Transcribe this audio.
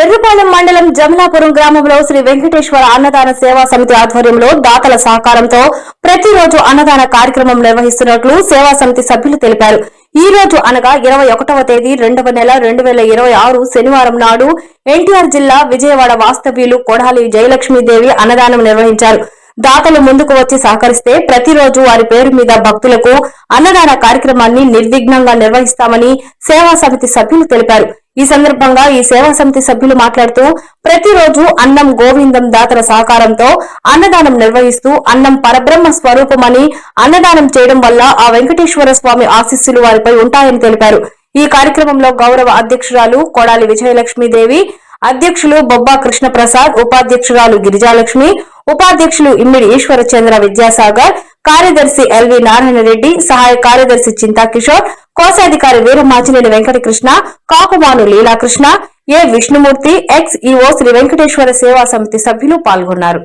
ఎర్రపాలెం మండలం జమలాపురం గ్రామంలో శ్రీ వెంకటేశ్వర అన్నదాన సేవా సమితి ఆధ్వర్యంలో దాతల సహకారంతో ప్రతిరోజు అన్నదాన కార్యక్రమం నిర్వహిస్తున్నట్లు సేవా సమితి సభ్యులు తెలిపారు. ఈ రోజు అనగా 21వ తేదీ 2వ నెల 2026 శనివారం నాడు ఎన్టీఆర్ జిల్లా విజయవాడ వాస్తవ్యులు కొడాలి జయలక్ష్మీదేవి అన్నదానం నిర్వహించారు. దాతలు ముందుకు వచ్చి సహకరిస్తే ప్రతిరోజు వారి పేరు మీద భక్తులకు అన్నదాన కార్యక్రమాన్ని నిర్విఘ్నంగా నిర్వహిస్తామని సేవా సమితి సభ్యులు తెలిపారు. ఈ సందర్భంగా ఈ సేవా సమితి సభ్యులు మాట్లాడుతూ ప్రతిరోజు అన్నం గోవిందం దాతల సహకారంతో అన్నదానం నిర్వహిస్తూ అన్నం పరబ్రహ్మ స్వరూపమని అన్నదానం చేయడం వల్ల ఆ వెంకటేశ్వర స్వామి ఆశీస్సులు వారిపై ఉంటాయని తెలిపారు. ఈ కార్యక్రమంలో గౌరవ అధ్యక్షురాలు కొడాలి విజయలక్ష్మీదేవి, అధ్యక్షులు బొబ్బా కృష్ణప్రసాద్, ఉపాధ్యక్షురాలు గిరిజాలక్ష్మి, ఉపాధ్యక్షులు ఇమ్మిడి ఈశ్వరచంద్ర విద్యాసాగర్, కార్యదర్శి ఎల్వి నారాయణ రెడ్డి, సహాయ కార్యదర్శి చింతా కిషోర్, కోశాధికారి వీరమాచినేని వెంకటకృష్ణ, కాకుమాను లీలాకృష్ణ, ఏ విష్ణుమూర్తి, ఎక్స్ ఈఓ శ్రీ వెంకటేశ్వర సేవా సమితి సభ్యులు పాల్గొన్నారు.